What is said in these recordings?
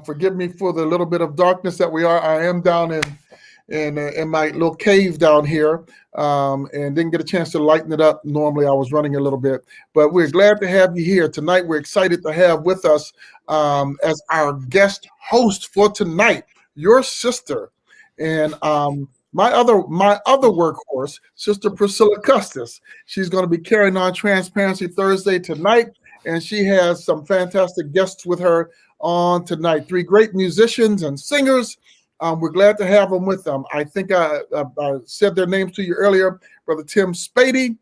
Forgive me for the little bit of darkness that we are. I am down in my little cave down here, and didn't get a chance to lighten it up. Normally, I was running a little bit, but we're glad to have you here tonight. We're excited to have with us as our guest host for tonight, your sister, and my other workhorse, Sister Priscilla Custis. She's going to be carrying on Transparency Thursday tonight, and she has some fantastic guests with her on tonight. 3 great musicians and singers. We're glad to have them with them. I think I said their names to you earlier. Brother Tim Spady,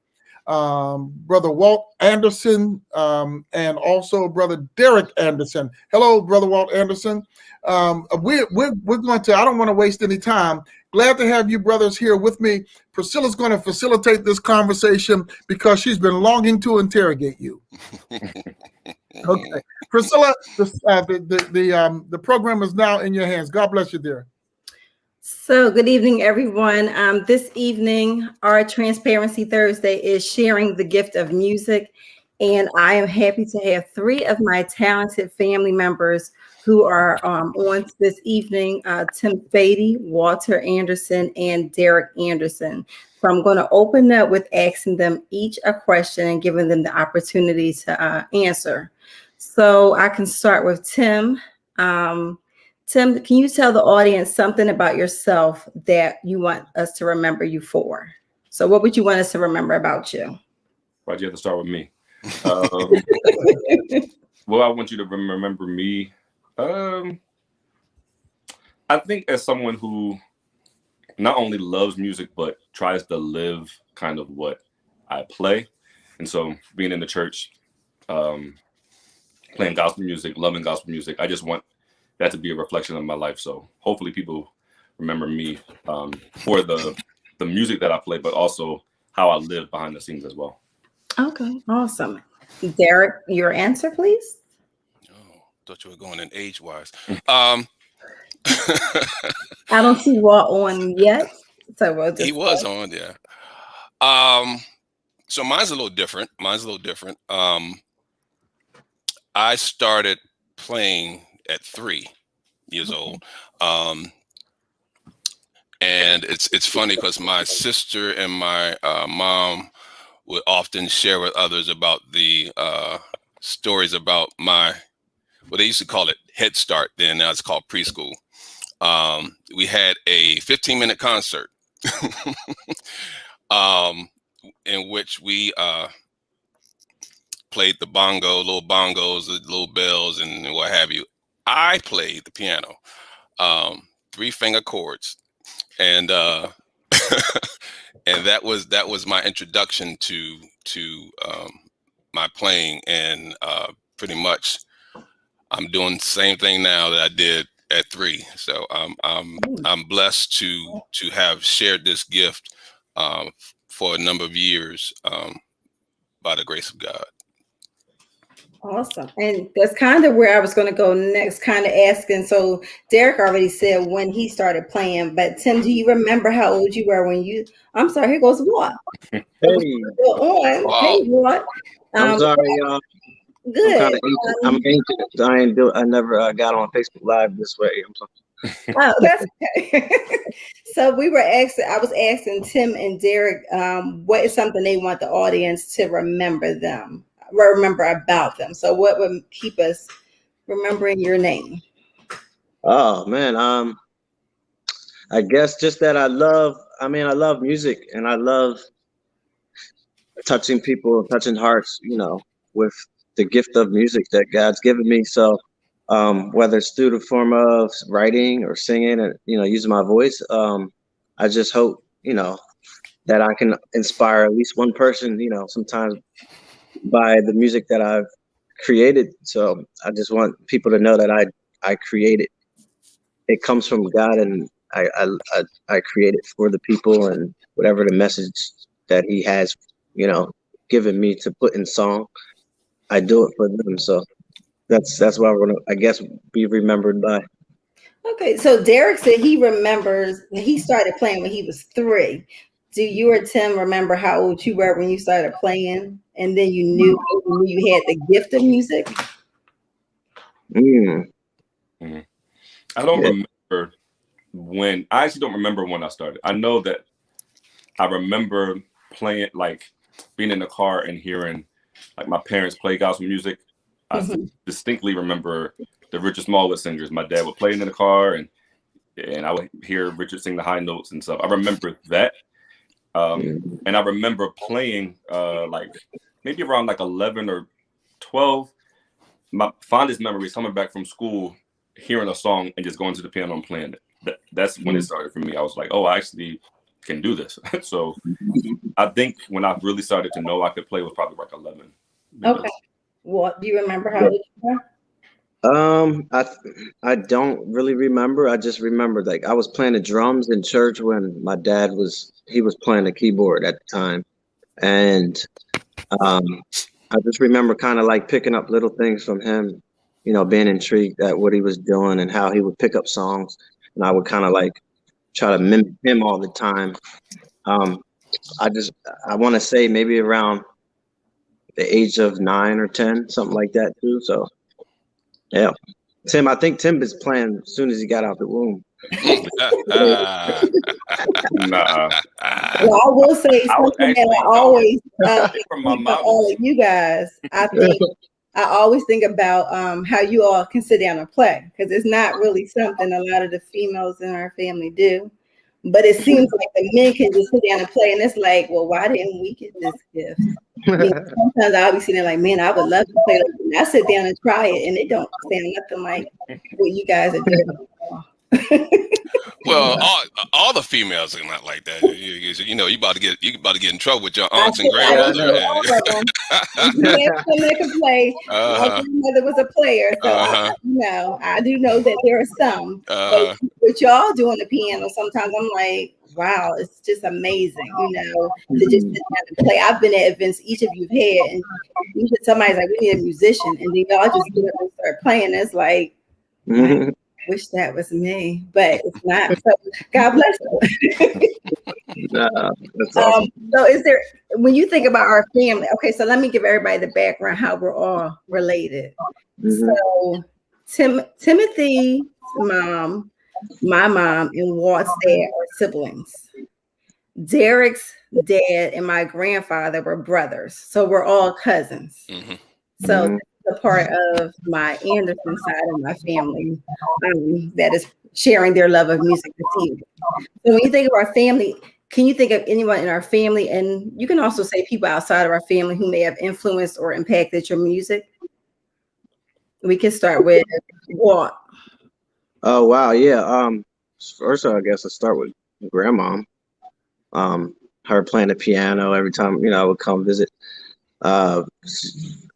Brother Walt Anderson, and also Brother Derek Anderson. Hello, Brother Walt Anderson. We're going to, I don't want to waste any time. Glad to have you brothers here with me. Priscilla's going to facilitate this conversation because she's been longing to interrogate you. Okay, Priscilla, the program is now in your hands. God bless you, dear. So good evening, everyone. This evening, our Transparency Thursday is sharing the gift of music, and I am happy to have 3 of my talented family members who are on this evening, Tim Spady, Walter Anderson, and Derek Anderson. So I'm going to open up with asking them each a question and giving them the opportunity to answer. So I can start with Tim. Tim, can you tell the audience something about yourself that you want us to remember you for? So what would you want us to remember about you? Why'd you have to start with me? Well, I want you to remember me. I think as someone who not only loves music, but tries to live kind of what I play. And so being in the church, playing gospel music, loving gospel music, I just want that to be a reflection of my life. So hopefully people remember me for the music that I play, but also how I live behind the scenes as well. Okay, awesome. Derek, your answer, please. Oh, thought you were going in age-wise. I don't see Walt on yet. So we'll just he was on, yeah. So mine's a little different. I started playing at 3 years old. And it's funny because my sister and my mom would often share with others about the stories about what they used to call it Head Start then, now it's called preschool. We had a 15-minute concert in which we played the little bongos, the little bells, and what have you. I played the piano, 3-finger chords, and and that was my introduction to my playing, and pretty much I'm doing the same thing now that I did at 3. So I'm blessed to have shared this gift for a number of years by the grace of God. Awesome. And that's kind of where I was going to go next, kind of asking. So Derek already said when he started playing, but Tim, do you remember how old you were when you, I'm sorry, here goes Walt. Hey. Wow. Hey, Walt. I'm sorry, y'all. Good. I'm ancient. I never got on Facebook Live this way. I'm sorry. Oh, that's okay. So I was asking Tim and Derek, what is something they want the audience to remember about them? So what would keep us remembering your name? Oh man, I guess just that I love music, and I love touching people, touching hearts, with the gift of music that God's given me. So whether it's through the form of writing or singing or using my voice, I just hope that I can inspire at least one person, sometimes by the music that I've created. So I just want people to know that I created. It comes from God, and I create it for the people, and whatever the message that He has, given me to put in song, I do it for them. So that's what I want to, I guess, be remembered by. Okay, so Derek said he remembers when he started playing when he was 3. Do you or Tim remember how old you were when you started playing, and then you knew you had the gift of music? I don't remember when. I actually don't remember when I started. I know that I remember playing, like being in the car and hearing like my parents play gospel music. I distinctly remember the Richard Smallwood singers. My dad would play it in the car, and I would hear Richard sing the high notes and stuff. I remember that. And I remember playing like maybe around like 11 or 12. My fondest memory is coming back from school, hearing a song and just going to the piano and playing it. That's when it started for me. I was like, oh, I actually can do this. So I think when I really started to know I could play was probably like 11. Okay. What do you remember how old you were? I don't really remember. I just remember like I was playing the drums in church when my dad was playing the keyboard at the time, and I just remember kind of like picking up little things from him, being intrigued at what he was doing and how he would pick up songs, and I would kind of like try to mimic him all the time. I want to say maybe around the age of 9 or 10, something like that too. So yeah, I think Tim is playing as soon as he got out the womb. Nah. Well, I will say something that I always from my mom. all of you guys. I think I always think about how you all can sit down and play, because it's not really something a lot of the females in our family do. But it seems like the men can just sit down and play, and it's like, well, why didn't we get this gift? Sometimes I'll be sitting there like, man, I would love to play. And I sit down and try it, and it don't sound nothing like what you guys are doing. Well, all the females are not like that. You about to get in trouble with your aunts and grandmothers. You have some that can play. My grandmother was a player, so I do know that there are some. But what y'all do on the piano, sometimes I'm like, wow, it's just amazing, to just sit down and play. I've been at events each of you've had, and somebody's like, we need a musician, and then y'all just get up and start playing. It's like, wish that was me, but it's not. So God bless you. That's awesome. So is there, when you think about our family, okay, so let me give everybody the background, how we're all related. So Timothy's mom, my mom, and Walt's dad are siblings. Derek's dad and my grandfather were brothers. So we're all cousins. So a part of my Anderson side of my family that is sharing their love of music this evening. So when you think of our family, can you think of anyone in our family, and you can also say people outside of our family who may have influenced or impacted your music? We can start with Walt. Oh wow, yeah. First I guess I'll start with grandma. Her playing the piano every time I would come visit.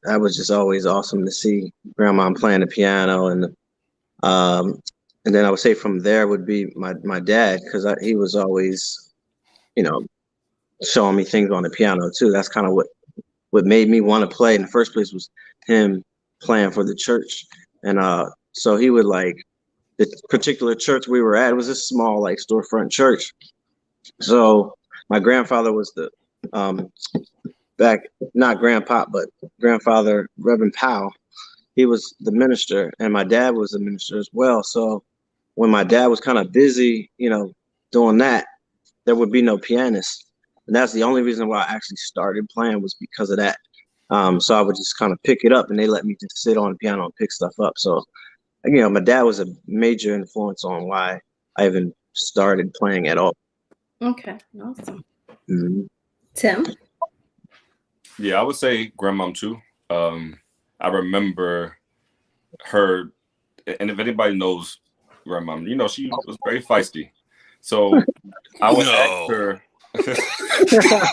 That was just always awesome to see grandma playing the piano, and then I would say from there would be my dad, because he was always showing me things on the piano too. That's kind of what made me want to play in the first place, was him playing for the church. And so he would, like, the particular church we were at, it was a small like storefront church. So my grandfather was the not grandpa, but grandfather, Reverend Powell. He was the minister, and my dad was the minister as well. So when my dad was kind of busy, doing that, there would be no pianist. And that's the only reason why I actually started playing, was because of that. So I would just kind of pick it up, and they let me just sit on the piano and pick stuff up. So, my dad was a major influence on why I even started playing at all. Okay, awesome. Tim? Yeah, I would say grandmom too. I remember her, and if anybody knows grandmom, she was very feisty. So I would ask her.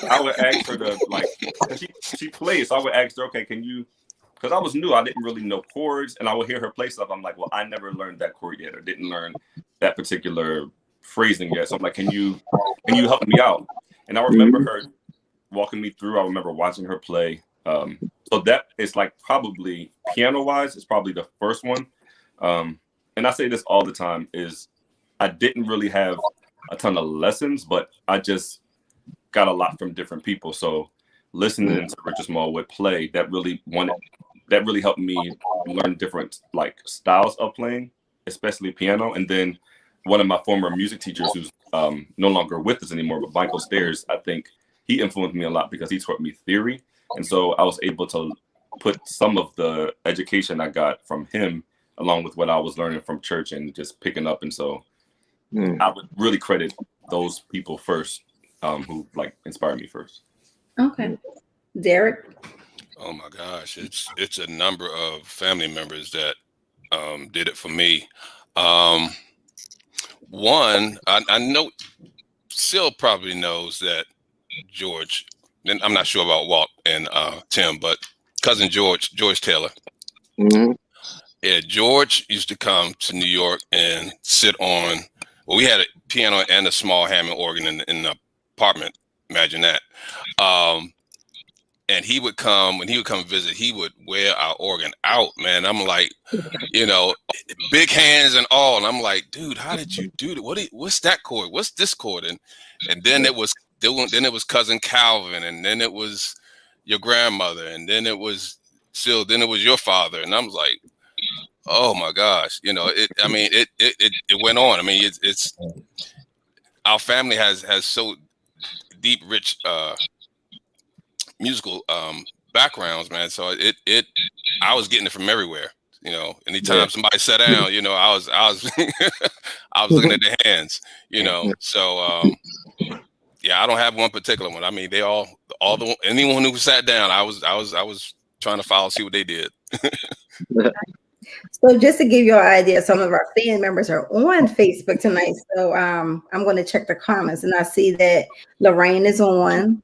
I would ask her to, like, she plays. So I would ask her, okay, can you? Because I was new, I didn't really know chords, and I would hear her play stuff. I'm like, well, I never learned that chord yet, or didn't learn that particular phrasing yet. So I'm like, can you help me out? And I remember her walking me through. I remember watching her play. So that is, like, probably piano wise, it's probably the first one. And I say this all the time, is I didn't really have a ton of lessons, but I just got a lot from different people. So listening to Richard Smallwood play, that really helped me learn different, like, styles of playing. especially piano. And then one of my former music teachers, who's no longer with us anymore, but Michael Stairs, I think he influenced me a lot because he taught me theory. And so I was able to put some of the education I got from him along with what I was learning from church and just picking up. And so I would really credit those people first, who like inspired me first. Okay. Derek? Oh my gosh, it's a number of family members that did it for me. One, I know Sil probably knows that George, and I'm not sure about Walt and Tim, but cousin George Taylor. Mm-hmm. Yeah, George used to come to New York and sit on. Well, we had a piano and a small Hammond organ in the apartment. Imagine that. And he would come, when he would come visit, he would wear our organ out, man. I'm like, you know, big hands and all. And I'm like, dude, how did you do that? What's that chord? What's this chord? And then it was cousin Calvin, and then it was your grandmother, and then it was then it was your father. And I was like, oh my gosh, you know, it went on. I mean, it's our family has so deep, rich musical backgrounds, man. So I was getting it from everywhere. You know, anytime somebody sat down, you know, I was I was looking at their hands, you know. So yeah, I don't have one particular one. I mean, they anyone who sat down, I was trying to follow, see what they did. So just to give you an idea, some of our fan members are on Facebook tonight. So I'm going to check the comments, and I see that Lorraine is on.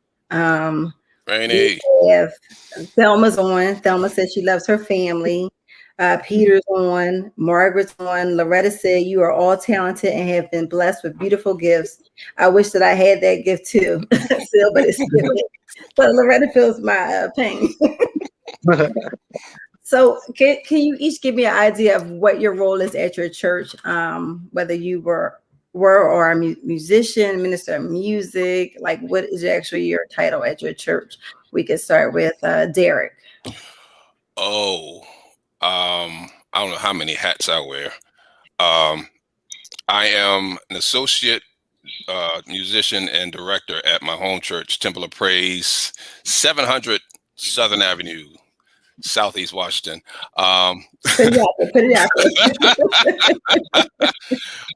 Rainy. Thelma's on. Thelma says she loves her family. Peter's on. Margaret's on. Loretta said, you are all talented and have been blessed with beautiful gifts. I wish that I had that gift too. Still, but it's still. But Loretta feels my pain. So can you each give me an idea of what your role is at your church, whether you were or a musician, minister of music, like what is actually your title at your church? We could start with Derek. Oh, I don't know how many hats I wear. I am an associate musician and director at my home church, Temple of Praise, 700 Southern Avenue, Southeast Washington. Put it out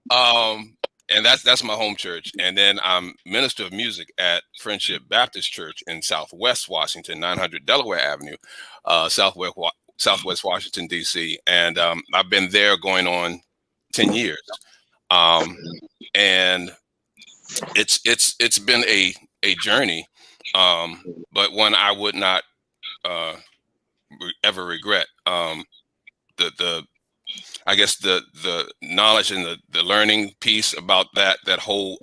there. And that's my home church. And then I'm minister of music at Friendship Baptist Church in Southwest Washington, 900 Delaware Avenue, Southwest Washington, D.C. And I've been there going on 10 years. And it's been a journey, but one I would not ever regret. I guess the knowledge and the learning piece about that whole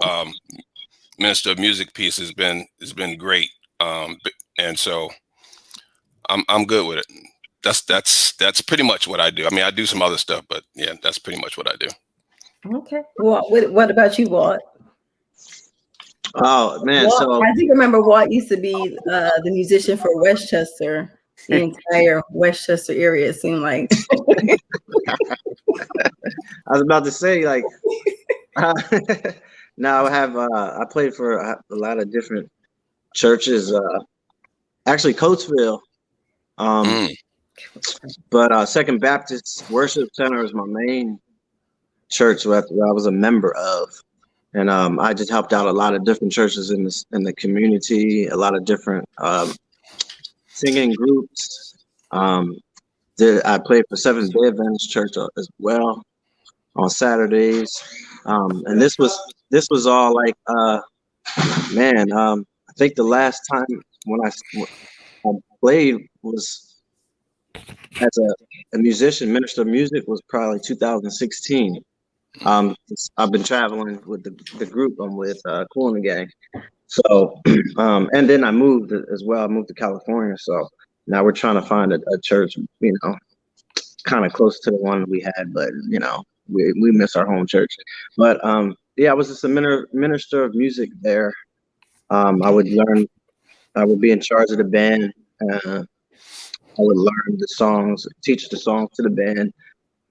minister of music piece has been great, and so I'm good with it. That's pretty much what I do. I mean, I do some other stuff, but yeah, that's pretty much what I do. Okay. Well, what about you, Walt? Oh man, Walt, so I do remember Walt used to be the musician for Westchester, the entire Westchester area. It seemed like. I was about to say, like, now I played for a lot of different churches. Actually, Coatesville, but Second Baptist Worship Center is my main church that I was a member of, and I just helped out a lot of different churches in the community, a lot of different singing groups. I played for Seventh Day Adventist Church as well on Saturdays, and this was all like, I think the last time when I played was as a musician, minister of music, was probably 2016. I've been traveling with the group I'm with, Cool and the Gang. So, and then I moved as well. I moved to California, so now we're trying to find a church, you know, kind of close to the one we had, but you know, we miss our home church. But yeah, I was just a minister of music there. I would be in charge of the band. I would learn the songs, teach the songs to the band.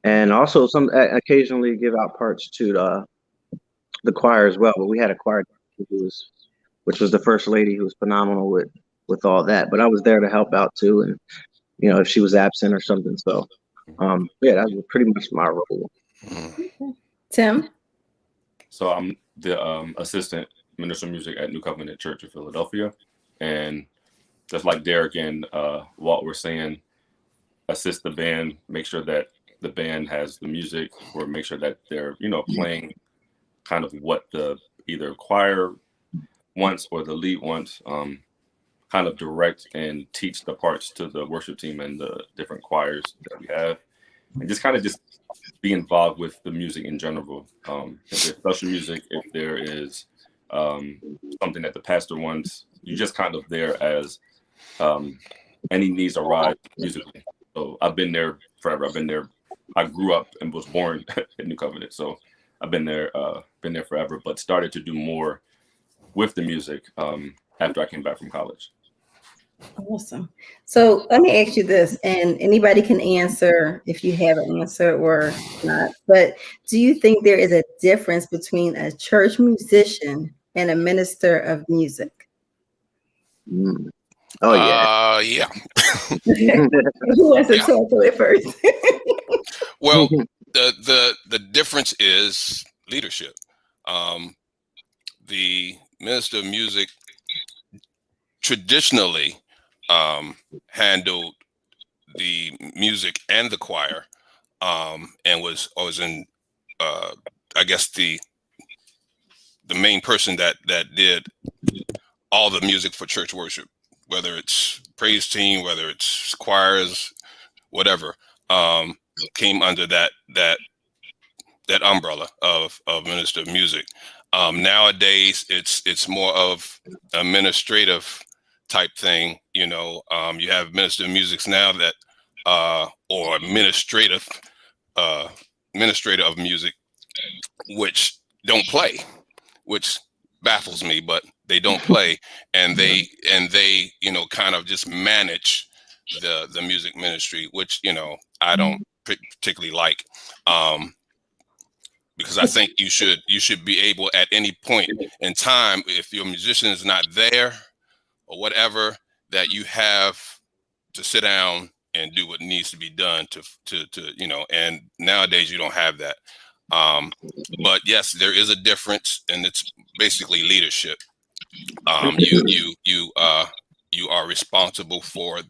and also occasionally give out parts to the choir as well. But we had a choir which was the first lady, who was phenomenal with all that. But I was there to help out too, and if she was absent or something. So yeah, that was pretty much my role. Tim? So I'm the assistant minister of music at New Covenant Church of Philadelphia, and just like Derek and Walt were saying, assist the band, make sure that the band has the music, or make sure that they're playing kind of what the either choir wants or the lead wants, kind of direct and teach the parts to the worship team and the different choirs that we have, and just kind of just be involved with the music in general. If there's special music, if there is something that the pastor wants, you're just kind of there as any needs arise musically. So I've been there forever. I grew up and was born in New Covenant, so I've been there forever, but started to do more with the music after I came back from college. Awesome. So let me ask you this, and anybody can answer if you have an answer or not, but do you think there is a difference between a church musician and a minister of music? Oh, yeah. Yeah. Who wants to talk to it first? Well, the difference is leadership. The minister of music traditionally handled the music and the choir, and was in I guess the main person that did all the music for church worship, whether it's praise team, whether it's choirs, whatever, came under that umbrella of minister of music. Nowadays it's more of administrative type thing. You have minister of music now that or administrator of music, which don't play, which baffles me, but they don't play, and they kind of just manage the music ministry, which I don't particularly like, because I think you should be able at any point in time, if your musician is not there or whatever, that you have to sit down and do what needs to be done to and nowadays you don't have that. But yes, there is a difference, and it's basically leadership. You are responsible for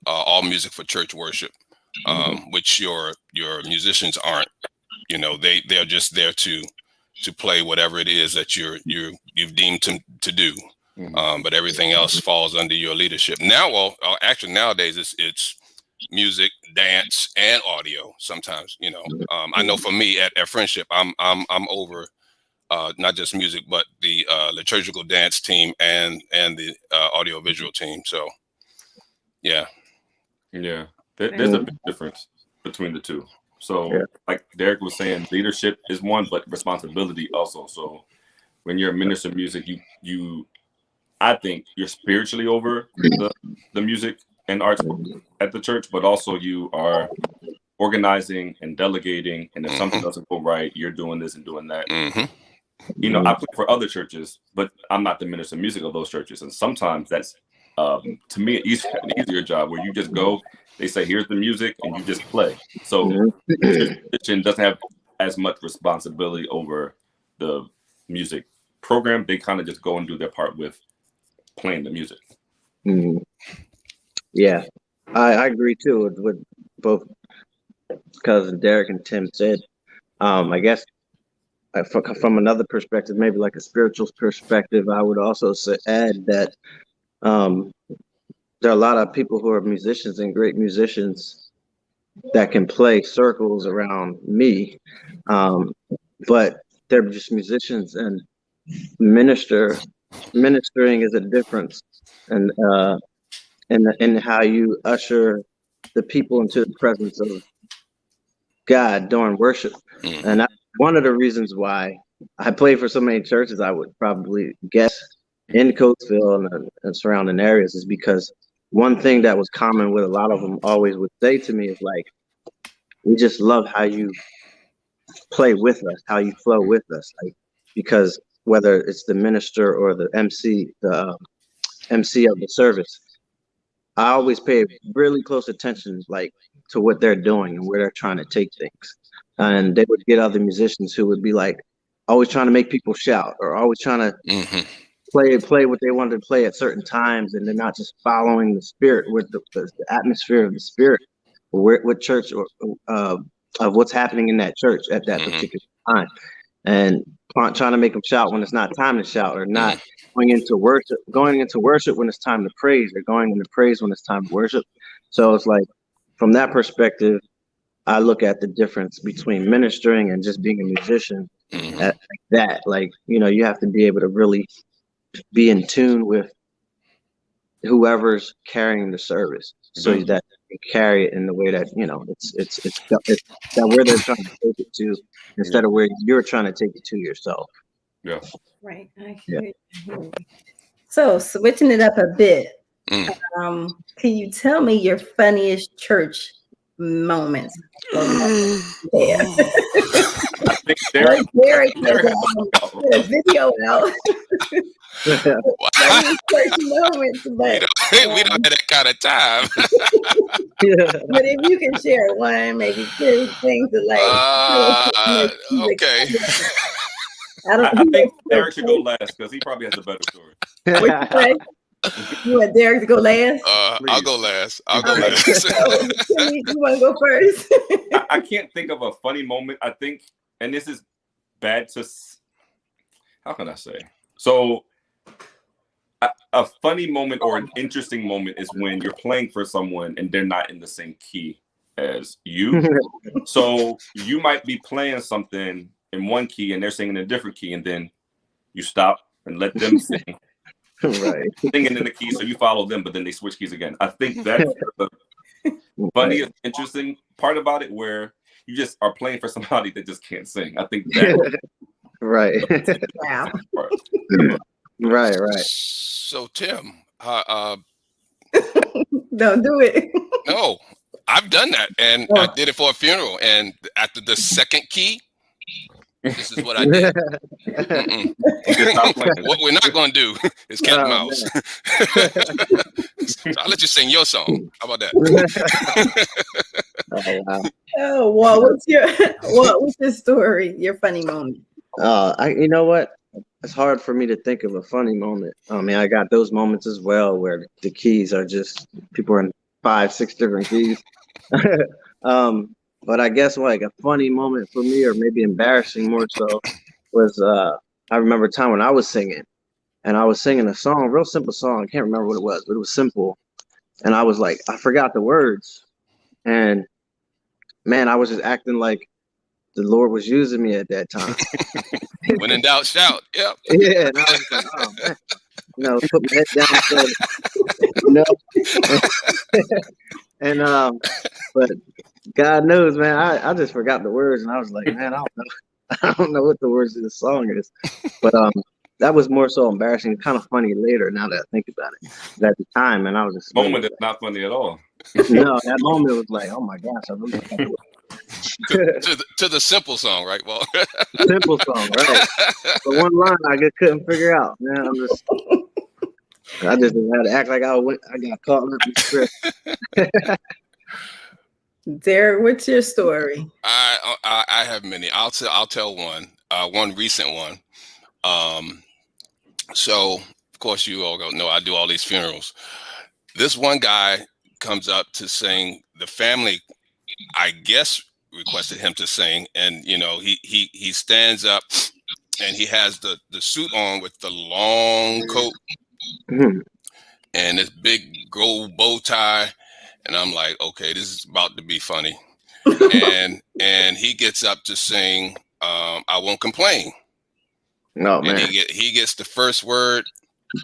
all music for church worship, which your musicians aren't. They're just there to play whatever it is that you've deemed to do. But everything else falls under your leadership. Now, actually nowadays it's music, dance, and audio. Sometimes, I know for me at Friendship, I'm over not just music, but the liturgical dance team and the audio visual team. So, yeah. There's a big difference between the two. So, like Derek was saying, leadership is one, but responsibility also. So, when you're a minister of music, I think you're spiritually over the music and arts at the church, but also you are organizing and delegating. And if something doesn't go right, you're doing this and doing that. I play for other churches, but I'm not the minister of music of those churches. And sometimes that's, to me, an easier job where you just go, they say, here's the music, and you just play. So the musician doesn't have as much responsibility over the music program. They kind of just go and do their part with playing the music. Yeah, I agree too with both cousin Derek and Tim said. I guess from another perspective, maybe like a spiritual perspective, I would also add that there are a lot of people who are musicians and great musicians that can play circles around me, but they're just musicians, and ministering is a difference, and in how you usher the people into the presence of God during worship. And one of the reasons why I play for so many churches, I would probably guess, in Coatesville and surrounding areas, is because one thing that was common with a lot of them always would say to me is like, we just love how you play with us, how you flow with us, like, because whether it's the minister or the MC, the MC of the service, I always pay really close attention, like, to what they're doing and where they're trying to take things. And they would get other musicians who would be like always trying to make people shout, or always trying to play what they wanted to play at certain times, and they're not just following the spirit with the atmosphere of the spirit, or what church, or of what's happening in that church at that particular time, and trying to make them shout when it's not time to shout, or not going into worship when it's time to praise, or going into praise when it's time to worship. So it's like, from that perspective, I look at the difference between ministering and just being a musician. At that, like, you have to be able to really be in tune with whoever's carrying the service, so that you carry it in the way that it's that where they're trying to take it to, instead of where you're trying to take it to yourself. Yeah. Right. I hear you. So switching it up a bit, can you tell me your funniest church moments? Yeah. I think Derek put a video out. Church moments, but we don't have that kind of time. But if you can share one, maybe two things that okay. I think Derek should go last because he probably has a better story. You want Derek to go last? I'll go last. So, you want to go first? I can't think of a funny moment. I think, and this is bad to, how can I say? So a funny moment or an interesting moment is when you're playing for someone and they're not in the same key as you. So you might be playing something in one key and they're singing in a different key, and then you stop and let them sing. Right. Singing in the key, so you follow them, but then they switch keys again. I think that's the funniest, interesting part about it, where you just are playing for somebody that just can't sing. I think that right. Wow. Right. So Tim, don't do it. No, I've done that, and I did it for a funeral. And after the second key, this is what I did. What we're not going to do is cat and mouse. So I'll let you sing your song. How about that? Oh, well, what's your story? Your funny moment? You know what? It's hard for me to think of a funny moment. I mean, I got those moments as well where the keys are just, people are in 5-6 different keys. But I guess like a funny moment for me, or maybe embarrassing more so, was I remember a time when I was singing, and I was singing a song, a real simple song. I can't remember what it was, but it was simple. And I was like, I forgot the words. And man, I was just acting like the Lord was using me at that time. When in doubt, shout. Yep. Yeah, and I was like, oh man, put my head down, and but God knows, man, I just forgot the words, and I was like, man, I don't know what the words of the song is, but that was more so embarrassing, kind of funny later. Now that I think about it, but at the time, and I was just moment is not funny at all. No, that moment was like, oh my gosh, I really forgot the words. to the simple song, right? Well, simple song, right? The one line I just couldn't figure out, man. I just had to act like I got caught up in the script. Derek, what's your story? I have many. I'll tell one. One recent one. So of course you all know I do all these funerals. This one guy comes up to sing. The family, I guess, requested him to sing, and he stands up and he has the suit on with the long coat and this big gold bow tie, and I'm like, okay, this is about to be funny. and he gets up to sing I Won't Complain. No, man. And he gets the first word,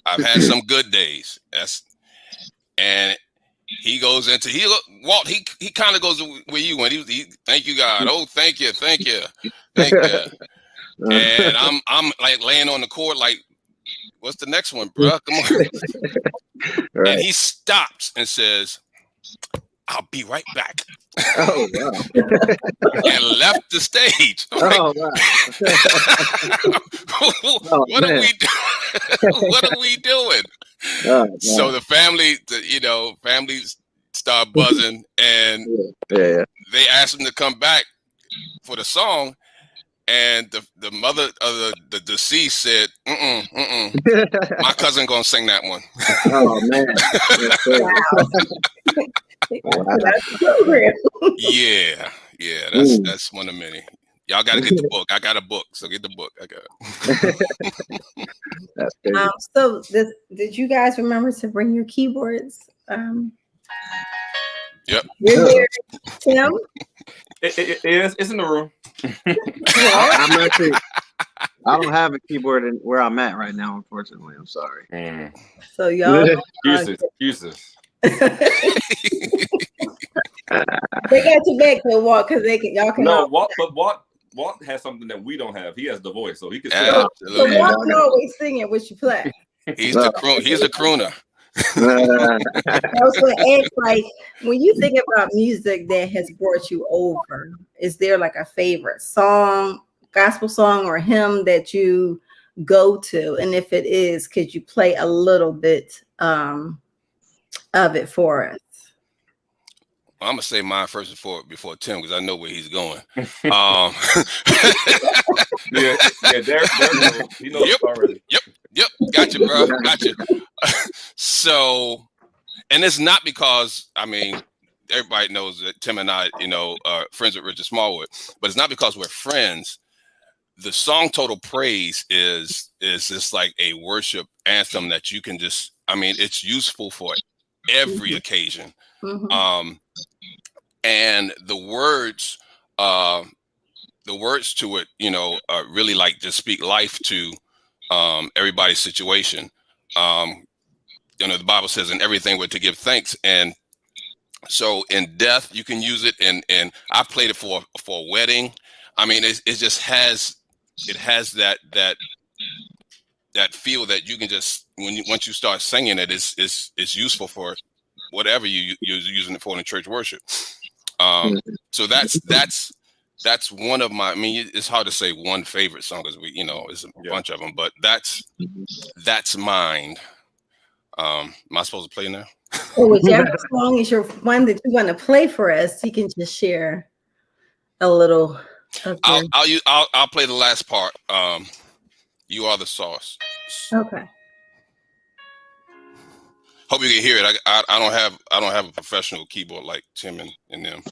I've had some good days. And he goes into Walt. He kind of goes with you when he thank you God. Oh, thank you. And I'm like laying on the court like, what's the next one, bro? Come on. Right. And he stops and says, I'll be right back. Oh, wow. And left the stage. I'm like, Oh, wow. what are we what are we doing? Oh, So wow. the family, families start buzzing, and Yeah. they asked him to come back for the song. And the mother of the deceased said, my cousin gonna sing that one. Oh, man. Wow. That's the program. Yeah, that's one of many. Y'all got to get the book. I got a book, so get the book. I got it. That's crazy. So did you guys remember to bring your keyboards? Yep. You're there, Tim? It's in the room. I'm actually, I don't have a keyboard where I'm at right now, unfortunately. I'm sorry. So y'all Excuses. They got your back to Walt because y'all can. No, Walt has something that we don't have. He has the voice, so he can. So Walt can always sing it, what you play. He's the crooner. I was going to ask, like, when you think about music that has brought you over, is there like a favorite song, gospel song, or hymn that you go to? And if it is, could you play a little bit of it for us? I'm gonna say mine first before Tim, because I know where he's going. Yeah, Derek knows. He knows already. Yep, gotcha, bro, gotcha. So, and it's not because, I mean, everybody knows that Tim and I, are friends with Richard Smallwood, but it's not because we're friends. The song Total Praise is just like a worship anthem that you can just, I mean, it's useful for every occasion. And the words to it, really like just speak life to everybody's situation. The Bible says in everything we're to give thanks. And so in death, you can use it. And I played it for a wedding. I mean, it just has, that feel that you can just, once you start singing it, it's useful for whatever you're using it for in church worship. So that's one of my, I mean, it's hard to say one favorite song because it's a bunch of them, but that's mine. Am I supposed to play now? So whichever song is your one that you want to play for us, you can just share a little. I'll play the last part. You Are the Sauce. Okay. Hope you can hear it. I don't have a professional keyboard like Tim and them.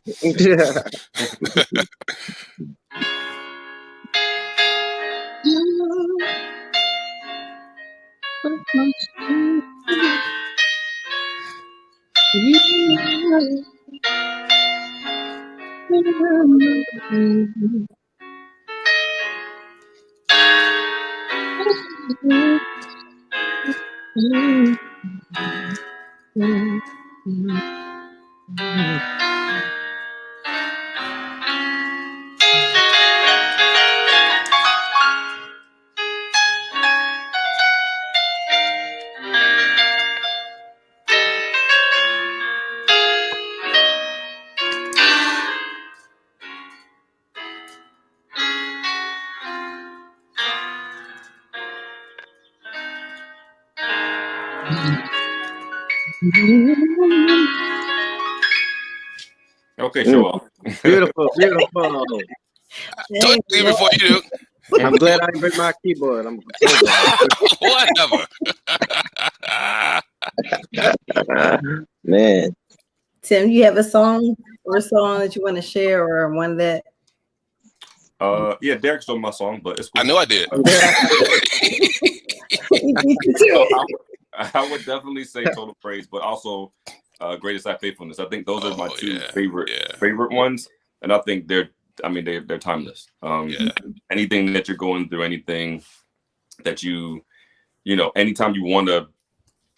Okay, show off. Beautiful. Talk to you before you do. I'm glad I didn't bring my keyboard. I'm Whatever. Man. Tim, you have a song that you want to share, or one that? Yeah, Derek stole my song, but it's cool. I know I did. I would definitely say Total Praise, but also Greatest Act Faithfulness. I think those are my two favorite ones, and I think they're timeless. Anything that you're going through, anything that anytime you want to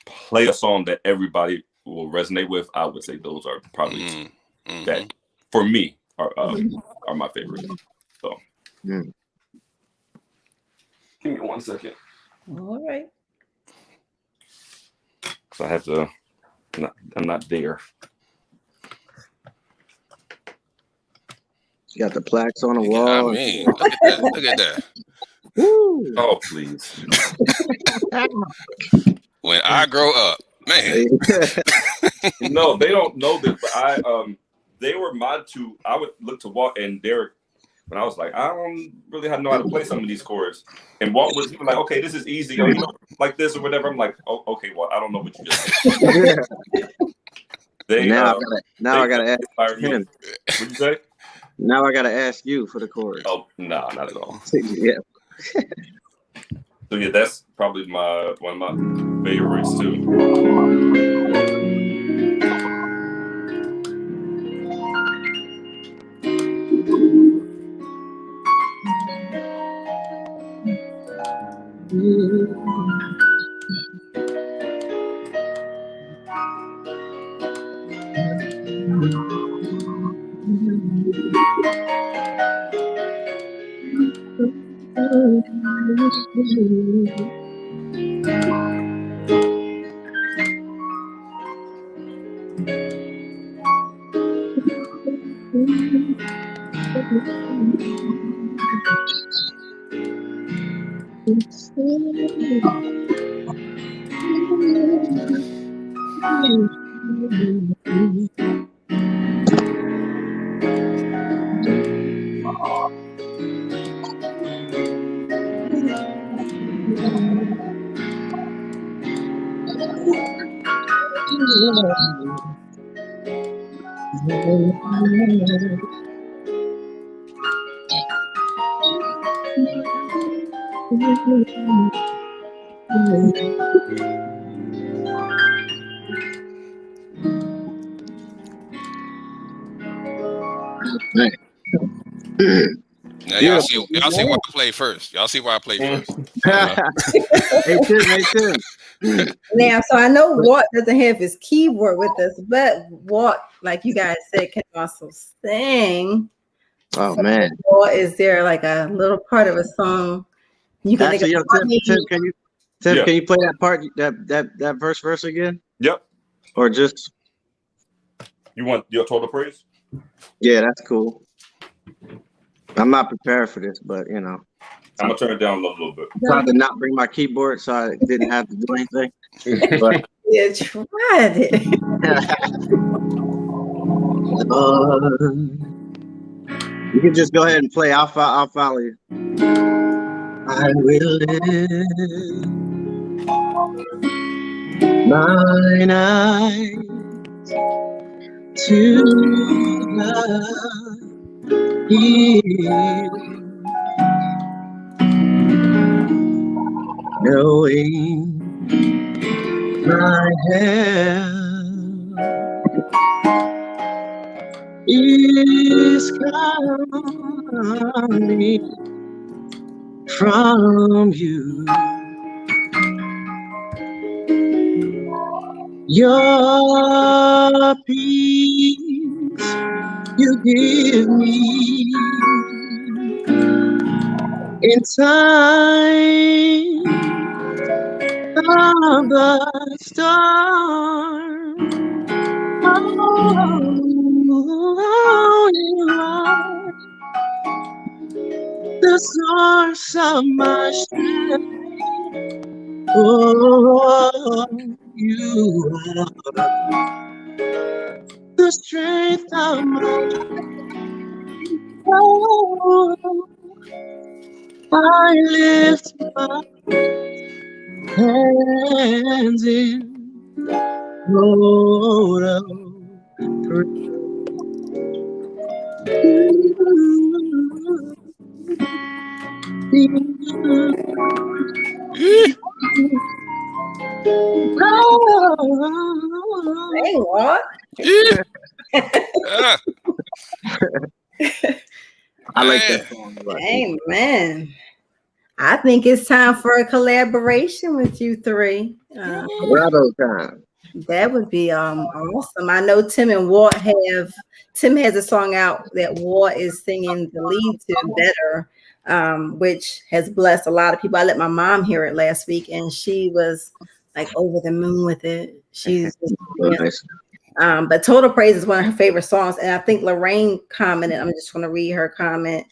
play a song that everybody will resonate with, I would say those are probably that for me are my favorite. So give me 1 second. All right. So I have to. I'm not there. You got the plaques on the I wall. mean, look at that. Look at that. Woo. Oh, please. When I grow up, man. No, they don't know this, but they were I would look to Walt and Derek when I was like, I don't really know how to play some of these chords. And Walt was even like, okay, this is easy, or, like this or whatever. I'm like, oh, okay, Walt, I don't know what you just said. I gotta ask him. What'd you say? Now I gotta ask you for the chorus. Oh, no, not at all. Yeah. So yeah, that's probably one of my favorites too. Now y'all see why I play first. Y'all see why I play first. Hey Tim. Now, so I know Walt doesn't have his keyboard with us, but Walt, like you guys said, can also sing. Oh man. Walt, is there like a little part of a song you can Actually, think of? Tim, can you play that part, that verse again? Yep. Or just You want your total praise? yeah, that's cool. I'm not prepared for this, but you know. I'm gonna turn it down a little bit. I tried to not bring my keyboard, so I didn't have to do anything. But Yeah, tried it. You can just go ahead and play. I'll follow you. I will lift mine eyes to the hill, knowing my help is coming from you. Your peace you give me in time of the storm. Oh, you are the source of my strength. Oh, you are the strength of my life. Oh, I lift my hands in total praise. Hey, Walt. I like that song. Amen. I think it's time for a collaboration with you three. Bravo time. That would be awesome. I know Tim and Walt Tim has a song out that Walt is singing the lead to, Better, which has blessed a lot of people. I let my mom hear it last week and she was like over the moon with it. She's just, Nice. But Total Praise is one of her favorite songs. And I think Lorraine commented, I'm just going to read her comment.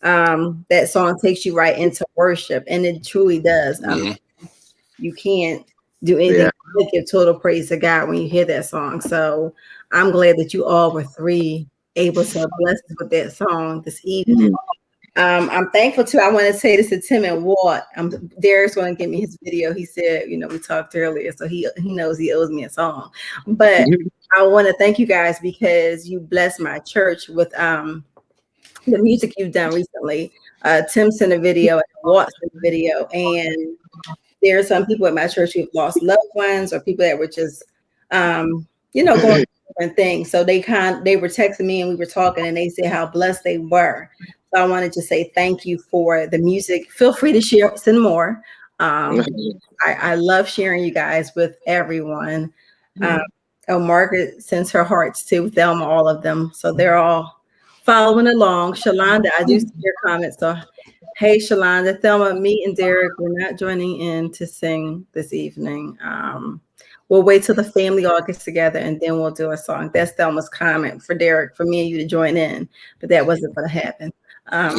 That song takes you right into worship. And it truly does. You can't do anything but give total praise to God when you hear that song. So I'm glad that you all were three able to bless us with that song this evening. I'm thankful too. I want to say this to Tim and Walt. Derek's going to give me his video. He said, you know, we talked earlier, so he knows he owes me a song. But I want to thank you guys because you blessed my church with the music you've done recently. Tim sent a video and Walt sent a video, and there are some people at my church who've lost loved ones or people that were just, you know, going through different things. So they were texting me and we were talking, and they said how blessed they were. So I wanted to say thank you for the music. Feel free to share, send more. I love sharing you guys with everyone. Margaret sends her hearts to Thelma, all of them. So they're all following along. Shalonda, I do see your comments. So hey, Shalonda, Thelma, me and Derek, we're not joining in to sing this evening. We'll wait till the family all gets together and then we'll do a song. That's Thelma's comment for Derek, for me and you to join in, but that wasn't going to happen. So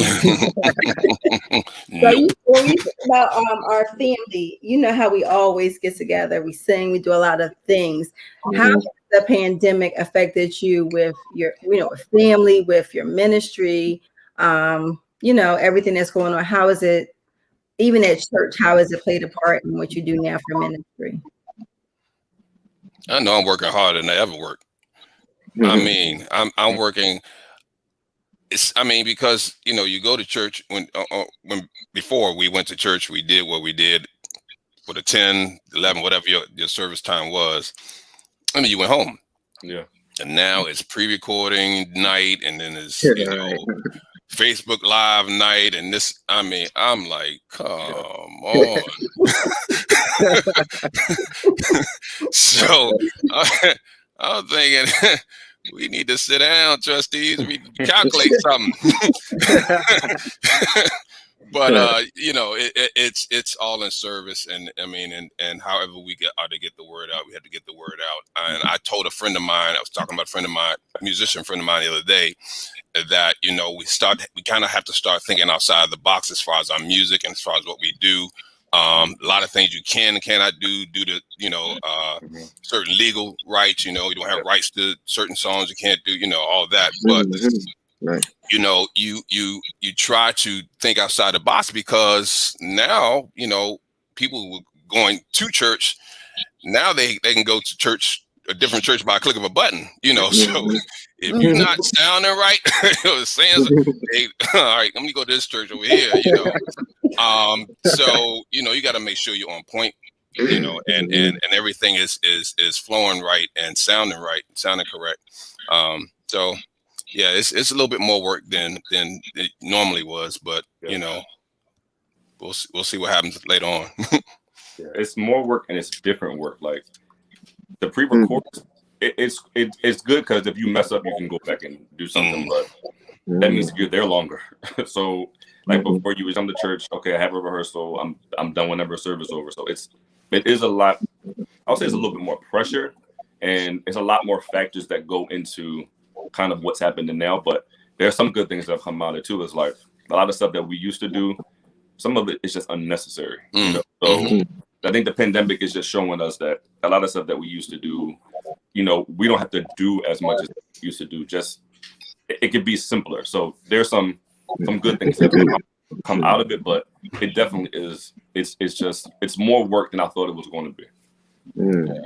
when you think about our family, you know how we always get together, we sing, we do a lot of things. How has the pandemic affected you with your, you know, with family, with your ministry, you know, everything that's going on? How is it, even at church, how has it played a part in what you do now for ministry? I know I'm working harder than I ever worked. I mean, I'm working. I mean, because, you know, you go to church when before we went to church, we did what we did for the 10, 11, whatever your service time was. I mean, you went home. Yeah. And now it's pre-recording night, and then it's, you know, Facebook Live night, and this, I mean, I'm like, come on. So I'm thinking, we need to sit down, trustees. We calculate something. But you know, it's all in service, and I mean, and however we are to get the word out, we have to get the word out. And I told a friend of mine, I was talking about a friend of mine, a musician friend of mine the other day, that, you know, we kind of have to start thinking outside the box as far as our music and as far as what we do. A lot of things you can and cannot do due to, you know, certain legal rights. You know, you don't have rights to certain songs. You can't do, you know, all that. But you know, you try to think outside the box, because now, you know, people going to church, now they can go to church, a different church, by a click of a button. You know, so if you're not sounding right, you know, saying, hey, all right, let me go to this church over here. You know. So, you know, you got to make sure you're on point, you know, and everything is flowing right and sounding correct. So yeah, it's a little bit more work than it normally was, but you know, we'll see what happens later on. Yeah, it's more work and it's different work. Like the pre-record, it's good because if you mess up, you can go back and do something, but that means you're there longer. So like before you was on the church, okay, I have a rehearsal, I'm done whenever service over. So it is a lot. I'll say it's a little bit more pressure, and it's a lot more factors that go into kind of what's happening now. But there's some good things that have come out of it too. It's like a lot of stuff that we used to do, some of it is just unnecessary. You know? So I think the pandemic is just showing us that a lot of stuff that we used to do, you know, we don't have to do as much as we used to do. Just it could be simpler. So there's some good things that come out of it, but it definitely is. It's more work than I thought it was going to be.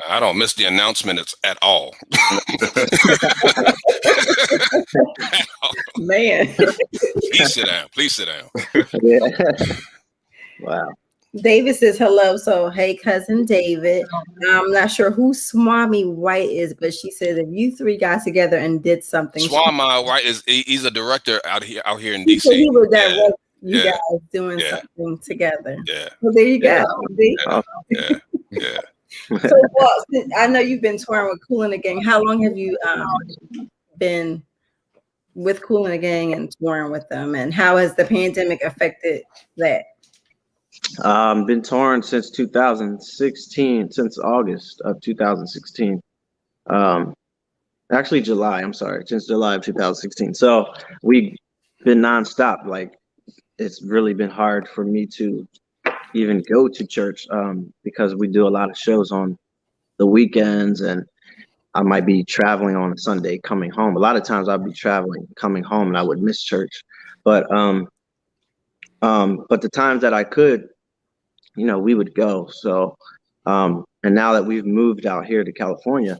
I don't miss the announcement at all. Man, please sit down. Wow. David says hello. So hey, cousin David. I'm not sure who Swami White is, but she said if you three got together and did something. Swami White he's a director out here in DC. He would direct you guys doing something together. Yeah. Well, there you go. Yeah. So, Walt, I know you've been touring with Kool and the Gang. How long have you been with Kool and the Gang and touring with them? And how has the pandemic affected that? Been touring since 2016, since August of 2016. Actually, July. I'm sorry, since July of 2016. So we've been nonstop. Like it's really been hard for me to even go to church because we do a lot of shows on the weekends, and I might be traveling on a Sunday coming home. A lot of times I'd be traveling coming home, and I would miss church. But the times that I could, we would go. So, and now that we've moved out here to California,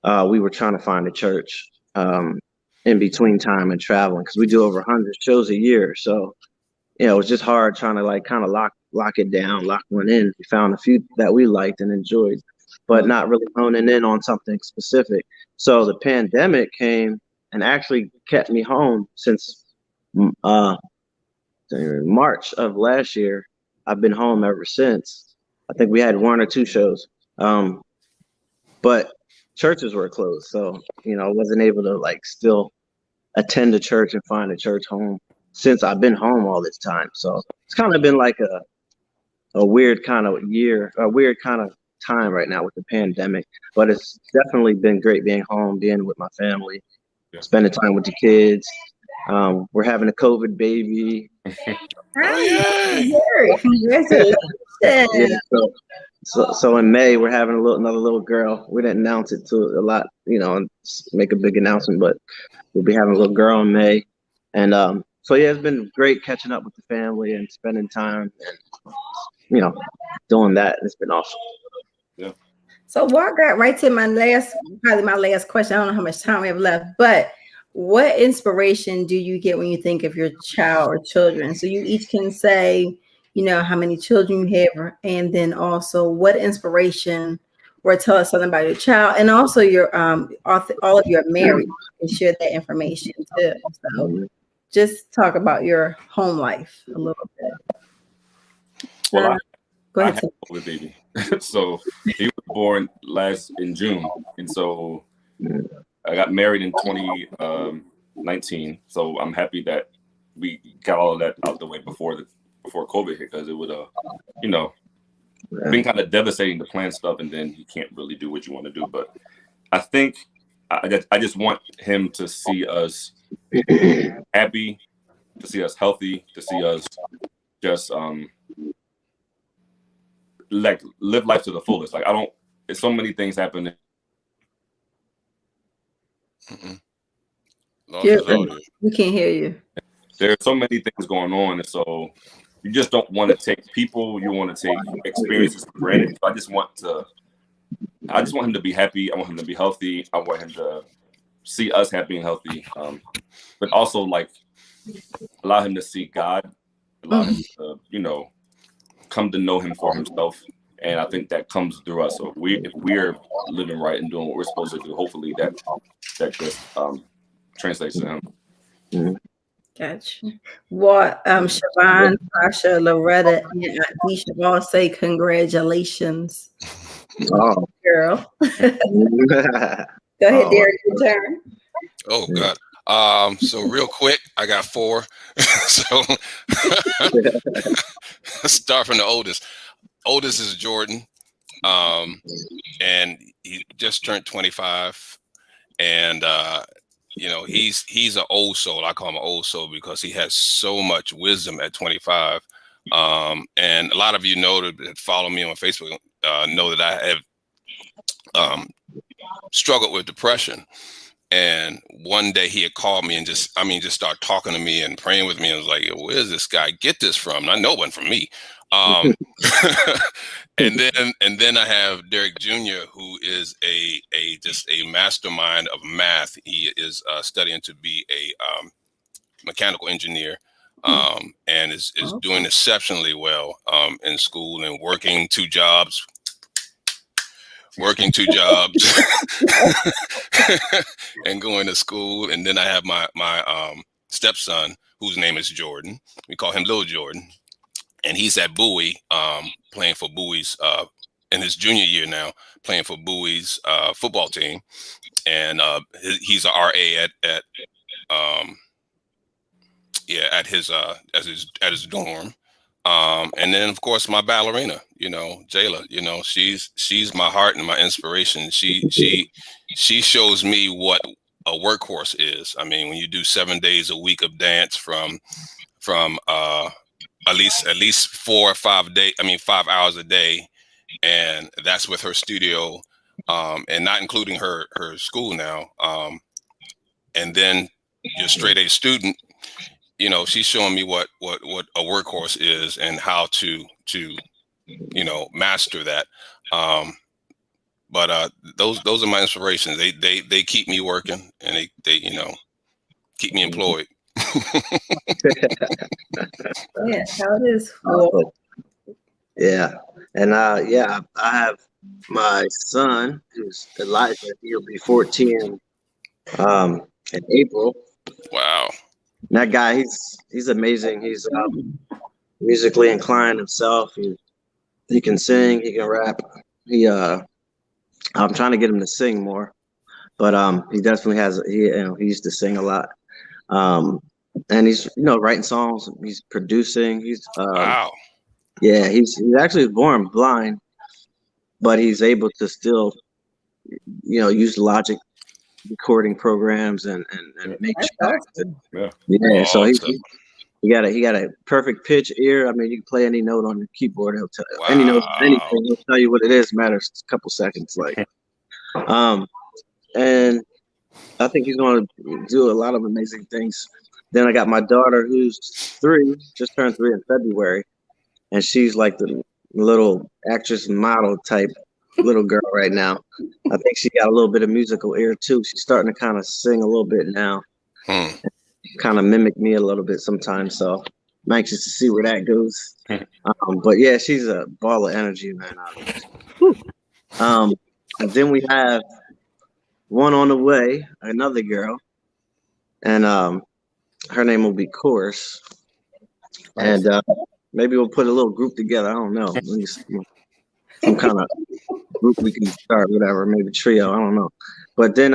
we were trying to find a church in between time and traveling because we do over 100 shows a year. So, it was just hard trying to like kind of lock it down, lock one in. We found a few that we liked and enjoyed, but not really honing in on something specific. So the pandemic came and actually kept me home since March of last year. I've been home ever since. I think we had 1 or 2 shows, but churches were closed, so I wasn't able to like still attend a church and find a church home since I've been home all this time. So it's kind of been like a weird kind of year, a weird kind of time right now with the pandemic. But it's definitely been great being home, being with my family, spending time with the kids. We're having a COVID baby. Congratulations. Yeah, so in May we're having another little girl. We didn't announce it to a lot, and make a big announcement, but we'll be having a little girl in May. And so yeah, it's been great catching up with the family and spending time and doing that. It's been awesome. Yeah. So what got right to my last question. I don't know how much time we have left, but what inspiration do you get when you think of your child or children? So you each can say, how many children you have, and then also what inspiration, or tell us something about your child, and also your all of you are married, and share that information too. So just talk about your home life a little bit. Well, go ahead. I had a COVID baby. So he was born in June, and so I got married in 2019. So I'm happy that we got all of that out the way before COVID hit, because it would been kind of devastating to plan stuff and then you can't really do what you want to do. But I think I just want him to see us happy, to see us healthy, to see us just like live life to the fullest. Like there's so many things happening. We can't hear you. There are so many things going on, and so you just don't want to take people. You want to take experiences for granted. So I just want him to be happy. I want him to be healthy. I want him to see us happy and healthy, but also like allow him to see God, allow him to come to know Him for himself. And I think that comes through us. So if we're living right and doing what we're supposed to do, hopefully that just translates to him. Mm-hmm. Gotcha. What Siobhan, Tasha, Loretta, and we should all say congratulations. Oh, girl. Go ahead, Derek, your turn. Oh God. So real quick, I got 4. So let's start from the oldest. Oldest is Jordan. And he just turned 25. And he's an old soul. I call him an old soul because he has so much wisdom at 25. And a lot of you know that follow me on Facebook know that I have struggled with depression. And one day he had called me and just start talking to me and praying with me. I was like, where does this guy get this from? And I know it wasn't from me. And then I have Derek Jr., who is just a mastermind of math. He is studying to be a mechanical engineer, and is doing exceptionally well in school and working 2 jobs. And going to school. And then I have my stepson, whose name is Jordan. We call him Little Jordan. And he's at Bowie, playing for Bowie's in his junior year now, playing for Bowie's football team. And he's a RA at his dorm. And then of course my ballerina, Jayla, she's my heart and my inspiration. She shows me what a workhorse is. I mean, when you do 7 days a week of dance from at least 4 or 5 5 hours a day, and that's with her studio, and not including her school now. And then you're a straight A student. She's showing me what a workhorse is and how to master that. But those are my inspirations. They keep me working, and they keep me employed. Yeah, how it is. Yeah. And I have my son, who's Elijah. He'll be 14 in April. Wow. And that guy, he's amazing. He's musically inclined himself. He can sing, he can rap. I'm trying to get him to sing more, but he definitely has. He used to sing a lot. And he's writing songs. He's producing. Wow. Yeah, he's actually born blind, but he's able to still use Logic recording programs and make tracks. Yeah, so he got a perfect pitch ear. I mean, you can play any note on the keyboard. He'll tell you any note, anything. He'll tell you what it is. Matters a couple seconds. And I think he's going to do a lot of amazing things. Then I got my daughter, who's 3, just turned 3 in February, and she's like the little actress model type little girl right now. I think she got a little bit of musical ear too. She's starting to kind of sing a little bit now. Kind of mimic me a little bit sometimes, so I'm anxious to see where that goes. But yeah, she's a ball of energy, man. And then we have one on the way, another girl, and her name will be Chorus, and maybe we'll put a little group together. I don't know, some kind of group we can start, whatever, maybe trio. I don't know. But then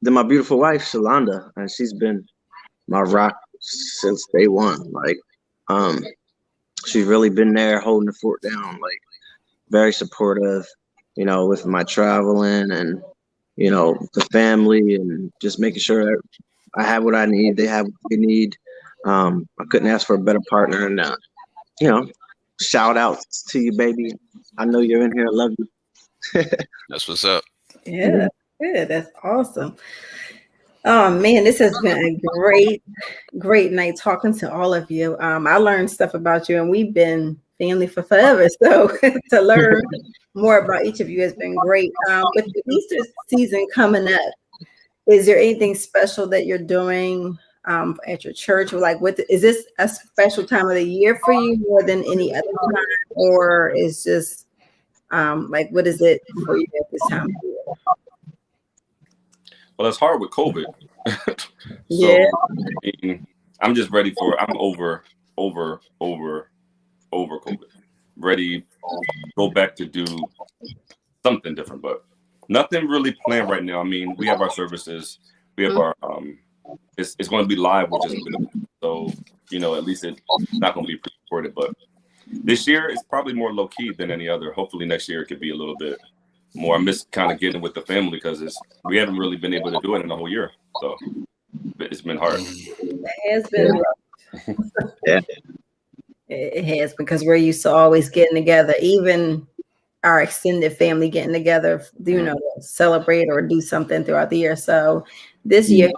my beautiful wife, Shalonda, and she's been my rock since day one. She's really been there holding the fort down, very supportive, with my traveling and, the family, and just making sure that I have what I need. They have what they need. I couldn't ask for a better partner. And, shout out to you, baby. I know you're in here. I love you. That's what's up. Yeah, good. That's awesome. Oh man, this has been a great night talking to all of you. I learned stuff about you, and we've been family for forever. So to learn more about each of you has been great. With the Easter season coming up, is there anything special that you're doing at your church? Or is this a special time of the year for you more than any other time, or is just what is it for you at this time of year? Well, it's hard with COVID. Yeah. I'm just ready I'm over COVID. Ready to go back to do something different, but nothing really planned right now. I mean, we have our services. We have our it's going to be live, which is good. So, at least it's not going to be pre-recorded, but this year it's probably more low key than any other. Hopefully next year it could be a little bit more. I miss kind of getting with the family because we haven't really been able to do it in the whole year. So it's been hard. It has been rough. Yeah. It has, because we're used to always getting together, even our extended family getting together, celebrate or do something throughout the year. So this year has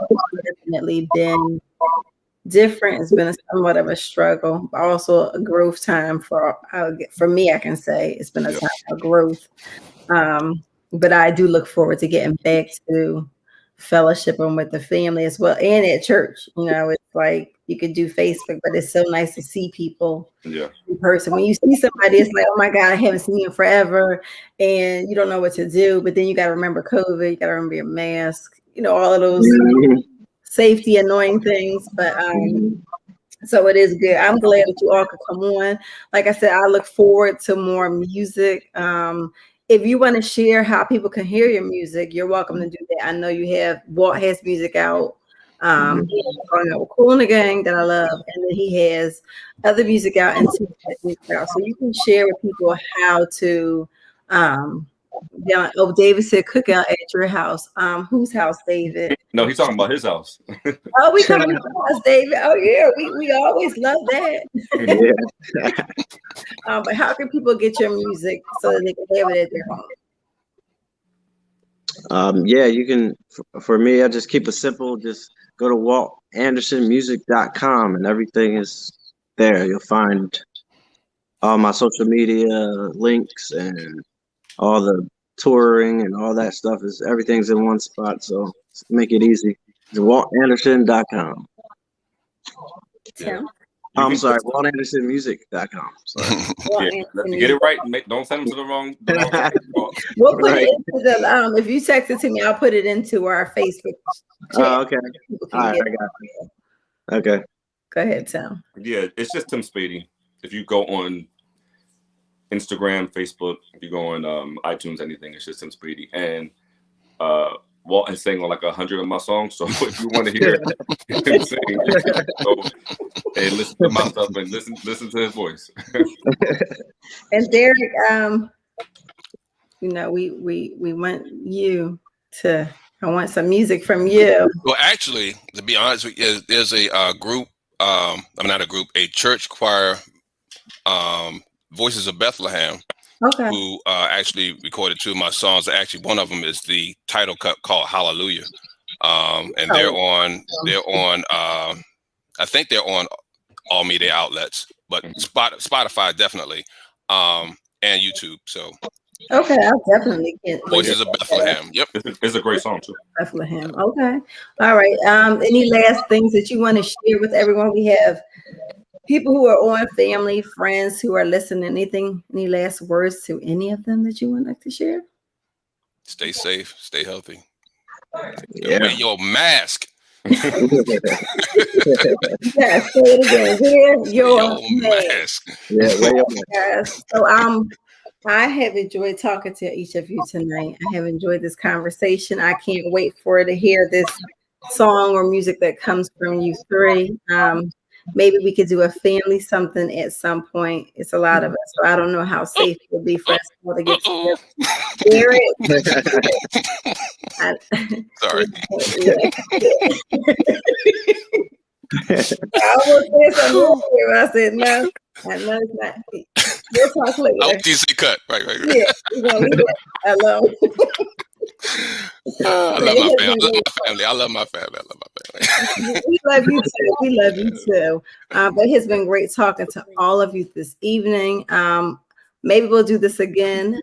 definitely been different. It's been somewhat of a struggle, but also a growth time for me. I can say it's been a time of growth. But I do look forward to getting back to fellowshipping with the family as well, and at church. It's like you could do Facebook, but it's so nice to see people in person. When you see somebody, it's like, oh my God, I haven't seen you forever, and you don't know what to do. But then you got to remember COVID, you got to remember your mask, all of those safety annoying things. But so it is good. I'm glad that you all could come on. Like I said, I look forward to more music. If you want to share how people can hear your music, you're welcome to do that. I know Walt has music out. Growing Up with Kool and the Gang that I love, and then he has other music out and so you can share with people how to David said cookout at your house. Whose house, David? No, he's talking about his house. Oh, we coming to your house, David. Oh yeah, we always love that. But how can people get your music so that they can have it at their home? Yeah, you can. For me, I just keep it simple. Just go to waltandersonmusic.com and everything is there. You'll find all my social media links and all the touring and all that stuff. Everything's in one spot, so make it easy. It's waltanderson.com. Tim? I'm sorry, waltandersonmusic.com. Sorry. Get it right. Don't send them to the wrong. We'll put it into the if you text it to me, I'll put it into our Facebook chat. Oh, okay. All right, I got you. Okay. Go ahead, Tim. Yeah, it's just Tim Spady. If you go on Instagram, Facebook, if you go on iTunes, anything, it's just Tim Spady. And Walt is singing on like 100 of my songs. So if you want to hear him sing, and listen to my stuff and listen to his voice. And Derek, we want you to. I want some music from you. Well, actually, to be honest with you, there's a group. I'm not a group. A church choir, Voices of Bethlehem. Okay. Who actually recorded two of my songs. Actually, one of them is the title cut called Hallelujah. And they're on I think they're on all media outlets, but Spotify definitely, and YouTube. So okay, I'll definitely get Voices of Bethlehem. Yep. It's a great song too. Bethlehem. Okay. All right. Any last things that you want to share with everyone? We have people who are on, family, friends who are listening. Any last words to any of them that you would like to share? Stay safe, stay healthy. Yeah. Wear your mask. Yes, say it again. Wear your mask. Yeah, wear your mask. Yes. So I have enjoyed talking to each of you tonight. I have enjoyed this conversation. I can't wait to hear this song or music that comes from you three. Maybe we could do a family something at some point. It's a lot of us, so I don't know how safe it would be for us all to get together. Sorry. I almost said something here. I said no. I know it's not. We'll talk later. Oh, you say cut. Right. Yeah, we're gonna leave it alone. I love my family. We love you too. But it has been great talking to all of you this evening. Maybe we'll do this again.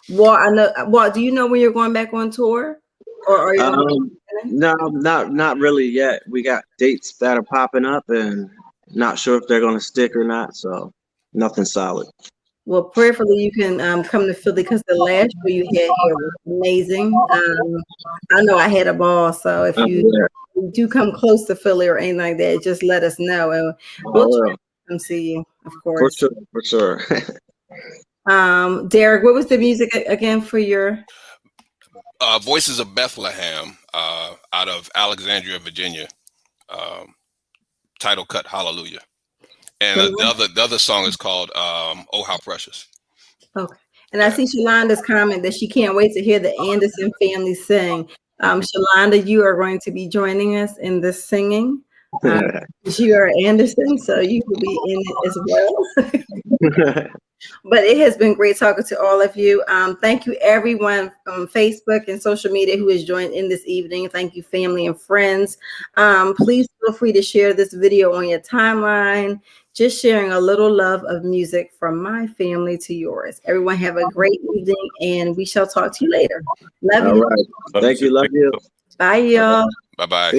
Walt, do you know when you're going back on tour? Or are you no, not really yet. We got dates that are popping up and not sure if they're gonna stick or not, so nothing solid. Well, prayerfully, you can come to Philly because the last show you had here was amazing. I know I had a ball, so if you do come close to Philly or anything like that, just let us know, and we'll try to come see you, of course. For sure. Derek, what was the music again for your? Voices of Bethlehem, out of Alexandria, Virginia. Title cut Hallelujah. And the other song is called Oh How Precious. Okay. And I see Shalonda's comment that she can't wait to hear the Anderson family sing. Shalonda, you are going to be joining us in this singing. You are Anderson, so you will be in it as well. But it has been great talking to all of you. Thank you, everyone on Facebook and social media who has joined in this evening. Thank you, family and friends. Please feel free to share this video on your timeline. Just sharing a little love of music from my family to yours. Everyone have a great evening, and we shall talk to you later. Love you. All right. Thank you. Love you. Bye, y'all. Bye-bye.